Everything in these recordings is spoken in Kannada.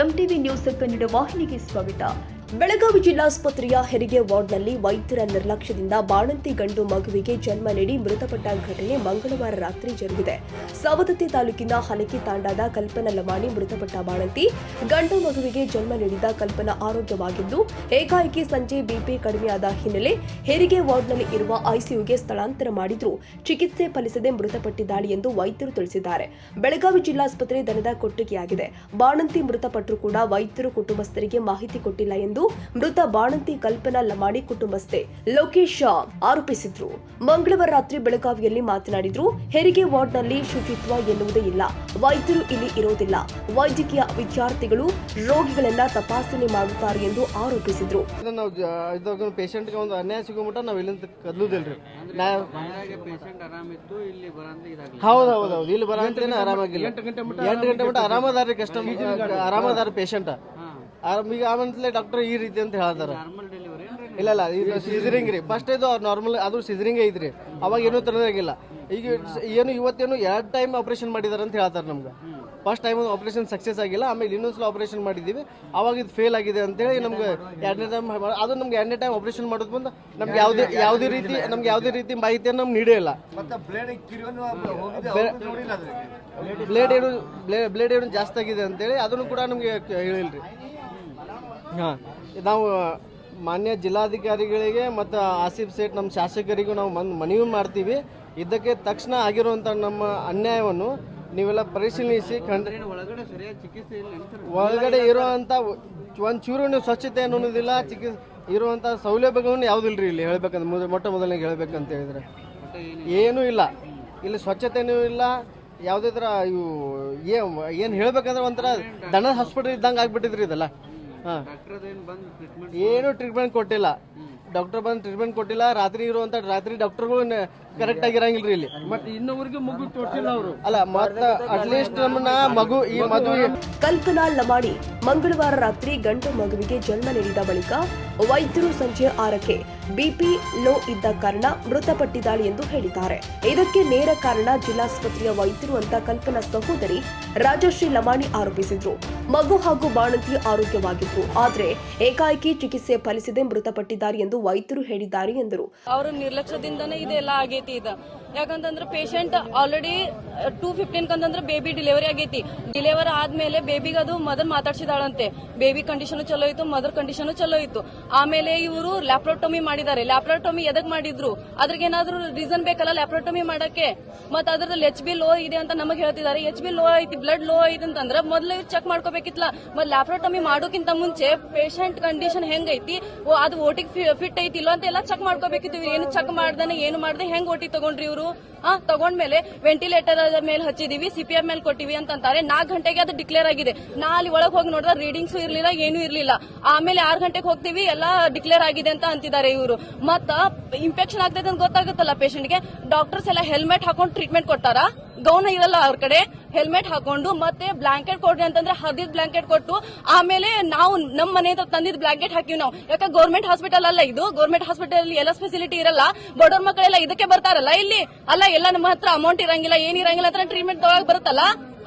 ಎಂಟಿವಿ ನ್ಯೂಸ್ ಕನ್ನಡ ವಾಹಿನಿಗೆ ಸ್ವಾಗತ. ಬೆಳಗಾವಿ ಜಿಲ್ಲಾಸ್ಪತ್ರೆಯ ಹೆರಿಗೆ ವಾರ್ಡ್ನಲ್ಲಿ ವೈದ್ಯರ ನಿರ್ಲಕ್ಷ್ಯದಿಂದ ಬಾಣಂತಿ ಗಂಡು ಮಗುವಿಗೆ ಜನ್ಮ ನೀಡಿ ಮೃತಪಟ್ಟ ಘಟನೆ ಮಂಗಳವಾರ ರಾತ್ರಿ ಜರುಗಿದೆ. ಸವದತ್ತಿ ತಾಲೂಕಿನ ಹಲಕಿ ತಾಂಡಾದ ಕಲ್ಪನಾ ಲಮಾಣಿ ಮೃತಪಟ್ಟ ಬಾಣಂತಿ ಗಂಡು ಮಗುವಿಗೆ ಜನ್ಮ ನೀಡಿದ ಕಲ್ಪನಾ ಆರೋಗ್ಯವಾಗಿದ್ದು, ಏಕಾಏಕಿ ಸಂಜೆ ಬಿಪಿ ಕಡಿಮೆಯಾದ ಹಿನ್ನೆಲೆ ಹೆರಿಗೆ ವಾರ್ಡ್ನಲ್ಲಿ ಇರುವ ಐಸಿಯುಗೆ ಸ್ಥಳಾಂತರ ಮಾಡಿದ್ರೂ ಚಿಕಿತ್ಸೆ ಫಲಿಸದೆ ಮೃತಪಟ್ಟಿದ್ದಾಳೆ ಎಂದು ವೈದ್ಯರು ತಿಳಿಸಿದ್ದಾರೆ. ಬೆಳಗಾವಿ ಜಿಲ್ಲಾಸ್ಪತ್ರೆ ದನದ ಕೊಟ್ಟಿಗೆಯಾಗಿದೆ. ಬಾಣಂತಿ ಮೃತಪಟ್ಟರೂ ಕೂಡ ವೈದ್ಯರು ಕುಟುಂಬಸ್ಥರಿಗೆ ಮಾಹಿತಿ ಕೊಟ್ಟಿಲ್ಲ ಎಂದು ಮೃತ ಬಾಣಂತಿ ಕಲ್ಪನಾ ಲಮಾಣಿ ಕುಟುಂಬಸ್ಥೆ ಲೋಕೇಶ್ ಆರೋಪಿಸಿದ್ರು. ಮಂಗಳವಾರ ರಾತ್ರಿ ಬೆಳಗಾವಿಯಲ್ಲಿ ಮಾತನಾಡಿದ್ರು. ಹೆರಿಗೆ ವಾರ್ಡ್ನಲ್ಲಿ ಶುಚಿತ್ವ ಎನ್ನುವುದೇ ಇಲ್ಲ, ವೈದ್ಯರು ಇಲ್ಲಿ ಇರೋದಿಲ್ಲ, ವೈದ್ಯಕೀಯ ವಿದ್ಯಾರ್ಥಿಗಳು ರೋಗಿಗಳನ್ನ ತಪಾಸಣೆ ಮಾಡುತ್ತಾರೆ ಎಂದು ಆರೋಪಿಸಿದ್ರು. ಪೇಷಂಟ್ಗೆ ಒಂದು ಅನ್ಯಾಯ ಸಿಗೋಮಟ್ಟ ನಾವು ಇಲ್ಲಿಂದ ಕದಲುದಿಲ್ರಿ. ಹೌದೌದು, ಇಲ್ಲಿ ಬರಂತೇನೆ ಆರಾಮಾಗಿಲ್ಲ. 8 ಗಂಟೆ ಮಟ್ಟ ಆರಾಮದಾರಿ ಆರಾಮದಾರ ಪೇಷಂಟ್ ಈಗ ಆಮೇಲೆ ಡಾಕ್ಟರ್ ಈ ರೀತಿ ಅಂತ ಹೇಳ್ತಾರ. ಇಲ್ಲ ಇದು ಸಿಜರಿಂಗ್ ರೀ. ಫಸ್ಟ್ ಇದು ನಾರ್ಮಲ್, ಅದು ಸಿಜರಿಂಗ್ ಐತ್ರಿ. ಅವಾಗ ಏನೂ ತರದಾಗಿಲ್ಲ. ಈಗ ಏನು ಇವತ್ತೇನು 2 ಟೈಮ್ ಆಪರೇಷನ್ ಮಾಡಿದಾರೆ ಅಂತ ಹೇಳ್ತಾರೆ ನಮ್ಗೆ. ಫಸ್ಟ್ ಟೈಮ್ ಆಪರೇಷನ್ ಸಕ್ಸಸ್ ಆಗಿಲ್ಲ, ಆಮೇಲೆ ಇನ್ನೊಂದ್ಸಲ ಆಪರೇಷನ್ ಮಾಡಿದ್ದೀವಿ, ಅವಾಗ ಇದು ಫೇಲ್ ಆಗಿದೆ ಅಂತೇಳಿ ನಮ್ಗೆ 2ನೇ ಟೈಮ್, ಅದು ನಮ್ಗೆ 2ನೇ ಟೈಮ್ ಆಪರೇಷನ್ ಮಾಡೋದು ಬಂದು ನಮ್ಗೆ ಯಾವುದೇ ರೀತಿ ಮಾಹಿತಿಯನ್ನು ನಮ್ಗೆ ನೀಡೇ ಇಲ್ಲ. ಬ್ಲೇಡ್ ಏನು ಜಾಸ್ತಿ ಆಗಿದೆ ಅಂತೇಳಿ ಅದನ್ನು ಕೂಡ ನಮ್ಗೆ ಹೇಳಿಲ್ರಿ. ನಾವು ಮಾನ್ಯ ಜಿಲ್ಲಾಧಿಕಾರಿಗಳಿಗೆ ಮತ್ತು ಆಸಿಫ್ ಸೇಠ್ ನಮ್ಮ ಶಾಸಕರಿಗೂ ನಾವು ಮನವಿ ಮಾಡ್ತೀವಿ. ಇದಕ್ಕೆ ತಕ್ಷಣ ಆಗಿರುವಂಥ ನಮ್ಮ ಅನ್ಯಾಯವನ್ನು ನೀವೆಲ್ಲ ಪರಿಶೀಲಿಸಿ ಒಳಗಡೆ ಇರುವಂಥ ಒಂಚೂರು ಸ್ವಚ್ಛತೆ ಅನ್ನೋದಿಲ್ಲ, ಇರುವಂಥ ಸೌಲಭ್ಯಗಳನ್ನು ಯಾವುದಿಲ್ರಿ ಇಲ್ಲಿ ಹೇಳ್ಬೇಕಂದ್ರೆ ಮೊಟ್ಟ ಮೊದಲನೇ ಹೇಳ್ಬೇಕಂತ ಹೇಳಿದ್ರೆ ಏನೂ ಇಲ್ಲ. ಇಲ್ಲಿ ಸ್ವಚ್ಛತೆನೂ ಇಲ್ಲ, ಯಾವುದೇ ಥರ ಇವು ಏನು ಹೇಳ್ಬೇಕಂದ್ರೆ ಒಂಥರ ದನದ ಹಾಸ್ಪಿಟಲ್ ಇದ್ದಂಗೆ ಆಗ್ಬಿಟ್ಟಿದ್ರಿ ಇದೆಲ್ಲ. ಏನು ಟ್ರೀಟ್ಮೆಂಟ್ ಕೊಟ್ಟಿಲ್ಲ, ಡಾಕ್ಟರ್ ಬಂದು ಟ್ರೀಟ್ಮೆಂಟ್ ಕೊಟ್ಟಿಲ್ಲ. ರಾತ್ರಿ ಡಾಕ್ಟರ್ಗಳು ಕರೆಕ್ಟ್ ಆಗಿರಂಗಿಲ್ರಿ ಇಲ್ಲಿ. ಮತ್ತೆ ಇನ್ನೊವರೆಗೂ ಮಗು ತೋರಿಸಿಲ್ಲ ಅವರು. ಅಲ್ಲ, ಮತ್ತೆ ಅಟ್ಲೀಸ್ಟ್ ನಮ್ಮನ್ನ ಈ ಮದುವೆ ಕಲ್ಪನಾ ಲಮಾಣಿ ಮಂಗಳವಾರ ರಾತ್ರಿ ಗಂಡು ಮಗುವಿಗೆ ಜನ್ಮ ನೀಡಿದ ಬಳಿಕ ವೈದ್ಯರು ಸಂಜೆ 6ಕ್ಕೆ ಬಿಪಿ ಲೋ ಇದ್ದ ಕಾರಣ ಮೃತಪಟ್ಟಿದ್ದಾಳೆ ಎಂದು ಹೇಳಿದ್ದಾರೆ. ಇದಕ್ಕೆ ನೇರ ಕಾರಣ ಜಿಲ್ಲಾಸ್ಪತ್ರೆಯ ವೈದ್ಯರು ಅಂತ ಕಲ್ಪನಾ ಸಹೋದರಿ ರಾಜಶ್ರೀ ಲಮಾಣಿ ಆರೋಪಿಸಿದ್ರು. ಮಗು ಹಾಗೂ ಬಾಣಂತಿ ಆರೋಗ್ಯವಾಗಿದ್ರು, ಆದರೆ ಏಕಾಏಕಿ ಚಿಕಿತ್ಸೆ ಫಲಿಸದೆ ಮೃತಪಟ್ಟಿದ್ದಾರೆ ಎಂದು ವೈದ್ಯರು ಹೇಳಿದ್ದಾರೆ ಎಂದರು. ಅವರ ನಿರ್ಲಕ್ಷ್ಯದಿಂದನೇ ಇದೆಲ್ಲ ಆಗೈತಿ. ಯಾಕಂತಂದ್ರೆ ಪೇಷಂಟ್ ಆಲ್ರೆಡಿ 2:15 ಅಂತಂದ್ರೆ ಬೇಬಿ ಡೆಲಿವರಿ ಆಗೈತಿ. ಡೆಲಿವರಿ ಆದ್ಮೇಲೆ ಬೇಬಿಗೆ ಅದು ಮದರ್ ಮಾತಾಡ್ಸಿದಾಳಂತೆ. ಬೇಬಿ ಕಂಡೀಷನ್ ಚಲೋ ಇತ್ತು, ಮದರ್ ಕಂಡೀಷನ್ ಚಲೋ ಇತ್ತು. ಆಮೇಲೆ ಇವರು ಲ್ಯಾಪ್ರೋಟಮಿ ಮಾಡಿದ್ದಾರೆ. ಲ್ಯಾಪ್ರೋಟಮಿ ಎದಕ್ ಮಾಡಿದ್ರು? ಅದ್ರಗೇನಾದ್ರೂ ರೀಸನ್ ಬೇಕಲ್ಲ ಲ್ಯಾಪ್ರೋಟಮಿ ಮಾಡಕ್ಕೆ. ಮತ್ತೆ ಅದ್ರದಲ್ಲಿ HB ಲೋ ಇದೆ ಅಂತ ನಮಗೆ ಹೇಳ್ತಿದ್ದಾರೆ. HB ಲೋ ಐತಿ, ಬ್ಲಡ್ ಲೋ ಐತಿ ಅಂತಂದ್ರೆ ಮೊದಲು ಇವ್ರು ಚೆಕ್ ಮಾಡ್ಕೋಬೇಕಿತ್ತಲ್ಲ. ಮತ್ತೆ ಲ್ಯಾಪ್ರೋಟಮಿ ಮಾಡೋಕ್ಕಿಂತ ಮುಂಚೆ ಪೇಷಂಟ್ ಕಂಡೀಷನ್ ಹೆಂಗೈತಿ, ಅದು ಓಟಿಗೆ ಫಿಟ್ ಐತಿಲ್ಲ ಅಂತ ಎಲ್ಲ ಚೆಕ್ ಮಾಡ್ಕೋಬೇಕಿತ್ತು. ಇವ್ರು ಏನು ಚೆಕ್ ಮಾಡ್ದಾನೆ ಏನು ಮಾಡ್ದೆ ಹೆಂಗ್ ಓಟಿ ತಗೊಂಡ್ರಿ ಇವರು? ತಗೊಂಡ್ಮೇಲೆ ವೆಂಟಿಲೇಟರ್ ಮೇಲೆ ಹಚ್ಚಿದೀವಿ, CPR ಮೇಲೆ ಕೊಟ್ಟಿವಿ ಅಂತಾರೆ. 4 ಗಂಟೆಗೆ ಅದು ಡಿಕ್ಲೇರ್ ಆಗಿದೆ. ನಾ ಅಲ್ಲಿ ಒಳಗೆ ಹೋಗಿ ನೋಡಿದ್ರೆ ರೀಡಿಂಗ್ಸ್ ಇರ್ಲಿಲ್ಲ, ಏನೂ ಇರ್ಲಿಲ್ಲ. ಆಮೇಲೆ 6 ಗಂಟೆಗೆ ಹೋಗ್ತೀವಿ, ಎಲ್ಲ ಡಿಕ್ಲೇರ್ ಆಗಿದೆ ಅಂತ ಅಂತಿದ್ದಾರೆ ಇವರು. ಮತ್ತ ಇನ್ಫೆಕ್ಷನ್ ಆಗ್ತದೆ ಅಂತ ಗೊತ್ತಾಗುತ್ತಲ್ಲ ಪೇಷಂಟ್ಗೆ. ಡಾಕ್ಟರ್ಸ್ ಎಲ್ಲ ಹೆಲ್ಮೆಟ್ ಹಾಕೊಂಡು ಟ್ರೀಟ್ಮೆಂಟ್ ಕೊಟ್ಟಾರ. ಗೌನ್ ಇರಲ್ಲ ಅವ್ರ ಕಡೆ, ಹೆಲ್ಮೆಟ್ ಹಾಕೊಂಡು ಮತ್ತೆ ಬ್ಲಾಂಕೆಟ್ ಕೊಡ್ರಿ ಅಂತಂದ್ರೆ ಹರಿದ ಬ್ಲಾಂಕೆಟ್ ಕೊಟ್ಟು, ಆಮೇಲೆ ನಾವು ನಮ್ಮ ಮನೆ ತಂದಿದ್ ಬ್ಲಾಂಕೆಟ್ ಹಾಕಿವಿ ನಾವು. ಯಾಕೆ ಗೌರ್ಮೆಂಟ್ ಹಾಸ್ಪಿಟಲ್ ಅಲ್ಲ ಇದು. ಗೌರ್ಮೆಂಟ್ ಹಾಸ್ಪಿಟಲ್ ಎಲ್ಲ ಫೆಸಿಲಿಟಿ ಇರಲ್ಲ. ಬಡವ್ರ ಮಕ್ಕಳೆಲ್ಲ ಇದಕ್ಕೆ ಬರ್ತಾರಲ್ಲ ಇಲ್ಲಿ. ಅಲ್ಲ, ಎಲ್ಲ ನಮ್ಮ ಹತ್ರ ಅಮೌಂಟ್ ಇರಂಗಿಲ್ಲ, ಏನಿರಂಗಿಲ್ಲ ಅಂತ ಟ್ರೀಟ್ಮೆಂಟ್ ತಗೊಳಕ್ ಬರುತ್ತಲ್ಲ.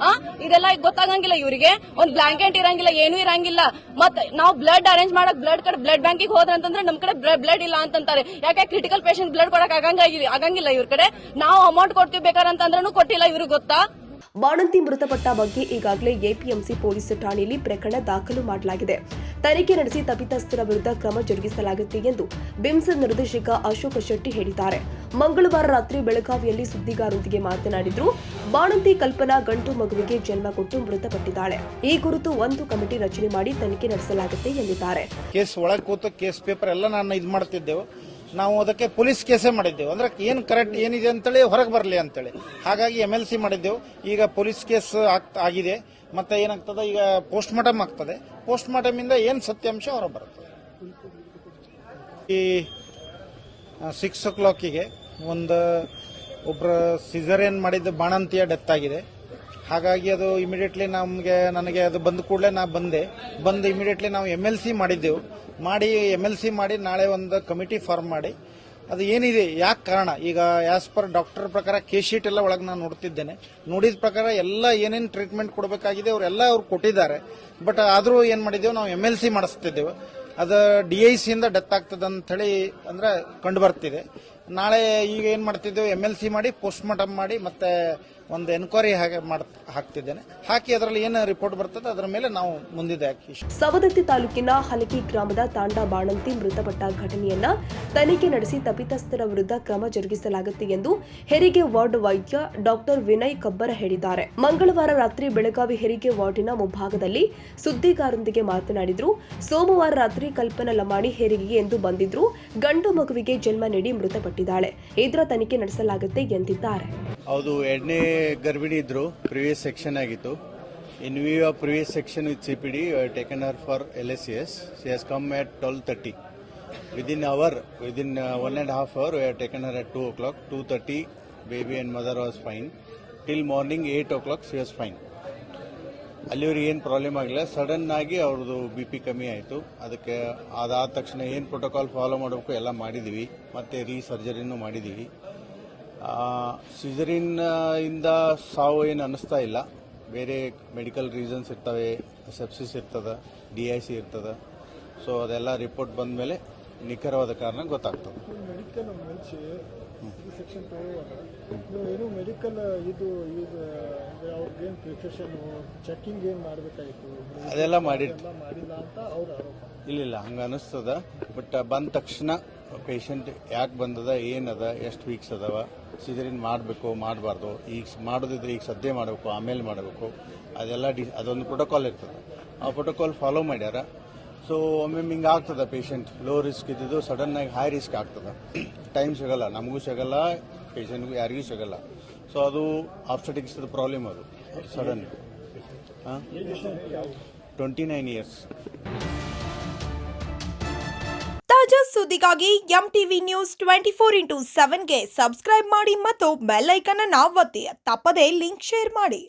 ಇದೆಲ್ಲ ಗೊತ್ತಾಗಂಗಿಲ್ಲ ಇವರಿಗೆ. ಒಂದ್ ಬ್ಲಾಂಕೆಟ್ ಇರಂಗಿಲ್ಲ, ಏನೂ ಇರಂಗಿಲ್ಲ. ಮತ್ತೆ ನಾವು ಬ್ಲಡ್ ಅರೇಂಜ್ ಮಾಡಕ್ ಬ್ಲಡ್ ಬ್ಯಾಂಕಿಗೆ ಹೋದ್ರೆ ಅಂತಂದ್ರೆ ನಮ್ ಕಡೆ ಬ್ಲಡ್ ಇಲ್ಲ ಅಂತಾರೆ. ಯಾಕೆ ಕ್ರಿಟಿಕಲ್ ಪೇಷಂಟ್ ಬ್ಲಡ್ ಕೊಡಕ್ ಆಗಂಗಿಲ್ಲ ಇವ್ರ ಕಡೆ. ನಾವು ಅಮೌಂಟ್ ಕೊಡ್ತೀವಿ ಬೇಕಾರಂತಂದ್ರೂ ಕೊಟ್ಟಿಲ್ಲ ಇವ್ರಿಗೆ, ಗೊತ್ತಾ? ಬಾಣಂತಿ ಮೃತಪಟ್ಟ ಬಗ್ಗೆ ಈಗಾಗಲೇ ಎಪಿಎಂಸಿ ಪೊಲೀಸ್ ಠಾಣೆಯಲ್ಲಿ ಪ್ರಕರಣ ದಾಖಲು ಮಾಡಲಾಗಿದೆ. ತನಿಖೆ ನಡೆಸಿ ತಪ್ಪಿತಸ್ಥರ ವಿರುದ್ಧ ಕ್ರಮ ಜರುಗಿಸಲಾಗುತ್ತೆ ಎಂದು ಬಿಮ್ಸ್ ನಿರ್ದೇಶಕ ಅಶೋಕ್ ಶೆಟ್ಟಿ ಹೇಳಿದ್ದಾರೆ. ಮಂಗಳವಾರ ರಾತ್ರಿ ಬೆಳಗಾವಿಯಲ್ಲಿ ಸುದ್ದಿಗಾರರೊಂದಿಗೆ ಮಾತನಾಡಿದ್ರು. ಬಾಣಂತಿ ಕಲ್ಪನಾ ಗಂಡು ಮಗುವಿಗೆ ಜನ್ಮ ಕೊಟ್ಟು ಮೃತಪಟ್ಟಿದ್ದಾಳೆ. ಈ ಕುರಿತು ಒಂದು ಕಮಿಟಿ ರಚನೆ ಮಾಡಿ ತನಿಖೆ ನಡೆಸಲಾಗುತ್ತೆ ಎಂದಿದ್ದಾರೆ. ಕೇಸ್ ಒಳಗೆ ಕೂತು ಕೇಸ್ ಪೇಪರ್ ಎಲ್ಲ ನಾನು ಇದು ಮಾಡ್ತಿದ್ದೆವು. ನಾವು ಅದಕ್ಕೆ ಪೊಲೀಸ್ ಕೇಸೇ ಮಾಡಿದ್ದೆವು. ಅಂದ್ರೆ ಏನು ಕರೆಕ್ಟ್ ಏನಿದೆ ಅಂತೇಳಿ ಹೊರಗೆ ಬರಲಿ ಅಂತೇಳಿ. ಹಾಗಾಗಿ MLC ಮಾಡಿದ್ದೆವು. ಈಗ ಪೊಲೀಸ್ ಕೇಸ್ ಆಗಿದೆ. ಮತ್ತೆ ಏನಾಗ್ತದೆ, ಈಗ ಪೋಸ್ಟ್ ಮಾರ್ಟಮ್ ಆಗ್ತದೆ. ಪೋಸ್ಟ್ ಮಾರ್ಟಮ್ ಇಂದ ಏನು ಸತ್ಯಾಂಶ ಹೊರ ಬರ್ತದೆ. ಈ 6 o'clockಗೆ ಒಬ್ಬರು ಸಿಸರೇನ್ ಮಾಡಿದ್ದು ಬಾಣಂತಿಯ ಡೆತ್ ಆಗಿದೆ. ಹಾಗಾಗಿ ಅದು ಇಮಿಡಿಯೇಟ್ಲಿ ನನಗೆ ಅದು ಬಂದ ಕೂಡಲೇ ನಾ ಬಂದು ಇಮಿಡಿಯೇಟ್ಲಿ ನಾವು MLC ಮಾಡಿದ್ದೆವು. MLC ಮಾಡಿ ನಾಳೆ ಒಂದು ಕಮಿಟಿ ಫಾರ್ಮ್ ಮಾಡಿ ಅದು ಏನಿದೆ ಯಾಕೆ ಕಾರಣ ಈಗ ಆಸ್ ಪರ್ ಡಾಕ್ಟರ್ ಪ್ರಕಾರ ಕೇಸ್ ಶೀಟ್ ಎಲ್ಲ ಒಳಗೆ ನಾನು ನೋಡ್ತಿದ್ದೇನೆ, ನೋಡಿದ ಪ್ರಕಾರ ಎಲ್ಲ ಏನೇನು ಟ್ರೀಟ್ಮೆಂಟ್ ಕೊಡಬೇಕಾಗಿದೆ ಅವರೆಲ್ಲ ಅವ್ರು ಕೊಟ್ಟಿದ್ದಾರೆ. ಬಟ್ ಆದರೂ ಏನು ಮಾಡಿದ್ದೇವೆ ನಾವು MLC ಮಾಡಿಸ್ತಿದ್ದೇವೆ, ಅದು DIC ಇಂದ ಡೆತ್ ಆಗ್ತದೆ ಅಂತ ಹೇಳಿ ಅಂದ್ರೆ ಕಂಡು ಬರ್ತಿದೆ. ನಾಳೆ ಈಗ ಏನು ಮಾಡ್ತಿದ್ದೇವೆ MLC ಮಾಡಿ ಪೋಸ್ಟ್ ಮಾರ್ಟಮ್ ಮಾಡಿ ಮತ್ತೆ ಒಂದು ಎನ್ಕ್ವೈರಿ ಹಾಕ್ತಿದ್ದೇನೆ. ಹಾಕಿ ಅದರಲ್ಲಿ ಏನು ರಿಪೋರ್ಟ್ ಬರ್ತದೆ ಅದರ ಮೇಲೆ ನಾವು ಮುಂದಿದೆ ಹಾಕಿ. ಸವದತ್ತಿ ತಾಲೂಕಿನ ಹಲಗಿ ಗ್ರಾಮದ ತಾಂಡಾ ಬಾಣಂತಿ ಮೃತಪಟ್ಟ ಘಟನೆಯನ್ನ ತನಿಖೆ ನಡೆಸಿ ತಪ್ಪಿತಸ್ಥರ ವಿರುದ್ಧ ಕ್ರಮ ಜರುಗಿಸಲಾಗುತ್ತೆ ಎಂದು ಹೆರಿಗೆ ವಾರ್ಡ್ ವೈದ್ಯ ಡಾಕ್ಟರ್ ವಿನಯ್ ಕಬ್ಬರ ಹೇಳಿದ್ದಾರೆ. ಮಂಗಳವಾರ ರಾತ್ರಿ ಬೆಳಗಾವಿ ಹೆರಿಗೆ ವಾರ್ಡಿನ ಮುಂಭಾಗದಲ್ಲಿ ಸುದ್ದಿಗಾರರೊಂದಿಗೆ ಮಾತನಾಡಿದ್ರು. ಸೋಮವಾರ ರಾತ್ರಿ ಕಲ್ಪನಾ ಲಮಾಣಿ ಹೆರಿಗೆಗೆ ಎಂದು ಬಂದಿದ್ರು. ಗಂಡು ಮಗುವಿಗೆ ಜನ್ಮ ನೀಡಿ ಮೃತಪಟ್ಟಿದ್ದಾಳೆ. ಇದರ ತನಿಖೆ ನಡೆಸಲಾಗುತ್ತೆ ಎಂದಿದ್ದಾರೆ. ಹೌದು, ಎರಡನೇ ಗರ್ಭಿಣಿ ಇದ್ರು. ಪ್ರಿವಿಯಸ್ ಸೆಕ್ಷನ್ ಆಗಿತ್ತು. In view of previous section with CPD taken Har for LSCS. She has come at 12:30. Within 1.5 hour we have taken her at 2 o'clock. 2:30 baby and mother was fine. Till morning 8 o'clock she was fine. ಅಲ್ಲಿವರೆಗೆ ಏನು ಪ್ರಾಬ್ಲಮ್ ಆಗಿಲ್ಲ. ಸಡನ್ ಆಗಿ ಅವ್ರದ್ದು BP ಕಮ್ಮಿ ಆಯಿತು. ಅದಕ್ಕೆ ಅದಾದ ತಕ್ಷಣ ಏನು ಪ್ರೋಟೋಕಾಲ್ ಫಾಲೋ ಮಾಡಬೇಕು ಎಲ್ಲ ಮಾಡಿದ್ದೀವಿ. ಮತ್ತೆ ಸರ್ಜರಿನೂ ಮಾಡಿದ್ದೀವಿ. ಸಿಜರಿನ್ ಇಂದ ಸಾವು ಏನು ಅನ್ನಿಸ್ತಾ ಇಲ್ಲ. ಬೇರೆ ಮೆಡಿಕಲ್ ರೀಸನ್ಸ್ ಇರ್ತವೆ, ಸೆಪ್ಸಿಸ್ ಇರ್ತದೆ, DIC ಇರ್ತದೆ. ಸೊ ಅದೆಲ್ಲ ರಿಪೋರ್ಟ್ ಬಂದ ಮೇಲೆ ನಿಖರವಾದ ಕಾರಣ ಗೊತ್ತಾಗ್ತದೆ. ಮೆಡಿಕಲ್ ಮುಂಚೆ ಸೆಕ್ಷನ್ ಏನು ಮೆಡಿಕಲ್ ಇದು ಅವ್ರಿಗೇನು ಪ್ರಿಕಾಷನ್ ಚೆಕಿಂಗ್ ಏನು ಮಾಡಬೇಕಾಯಿತು ಅದೆಲ್ಲ ಮಾಡಿಲ್ಲ ಅಂತ ಅವ್ರ ಆರೋಪ. ಇಲ್ಲ ಹಂಗೆ ಅನ್ನಿಸ್ತದ. ಬಟ್ ಬಂದ ತಕ್ಷಣ ಪೇಷಂಟ್ ಯಾಕೆ ಬಂದದ, ಏನದ, ಎಷ್ಟು ವೀಕ್ಸ್ ಅದಾವ, ಸಿಜರಿನ್ ಮಾಡಬೇಕು ಮಾಡಬಾರ್ದು, ಈಗ ಮಾಡೋದಿದ್ರೆ ಈಗ ಸದ್ಯ ಮಾಡಬೇಕು ಆಮೇಲೆ ಮಾಡಬೇಕು, ಅದೆಲ್ಲ ಅದೊಂದು ಪ್ರೋಟೋಕಾಲ್ ಇರ್ತದೆ. ಆ ಪ್ರೋಟೋಕಾಲ್ ಫಾಲೋ ಮಾಡ್ಯಾರ. ಸೊ ಒಮ್ಮೆ ಹಿಂಗೆ ಆಗ್ತದೆ. ಪೇಷಂಟ್ ಲೋ ರಿಸ್ಕ್ ಇದ್ದಿದ್ದು ಸಡನ್ ಆಗಿ ಹೈ ರಿಸ್ಕ್ ಆಗ್ತದೆ. ಟೈಮ್ ಸಿಗಲ್ಲ, ನಮಗೂ ಸಿಗಲ್ಲ, ಪೇಷಂಟ್ಗೂ ಯಾರಿಗೂ ಸಿಗಲ್ಲ. ಸೊ ಅದು ಆಬ್ಸ್ಟೆಟಿಕ್ಸ್ ಪ್ರಾಬ್ಲಮ್. ಅದು ಸಡನ್ 29 years. ತಾಜಾ ಸುದ್ದಿಗಾಗಿ MTV ನ್ಯೂಸ್ 24/7ಗೆ ಸಬ್ಸ್ಕ್ರೈಬ್ ಮಾಡಿ ಮತ್ತು ಬೆಲ್ ಐಕಾನ್ ಅನ್ನು ಒತ್ತಿ. ತಪ್ಪದೇ ಲಿಂಕ್ ಶೇರ್ ಮಾಡಿ.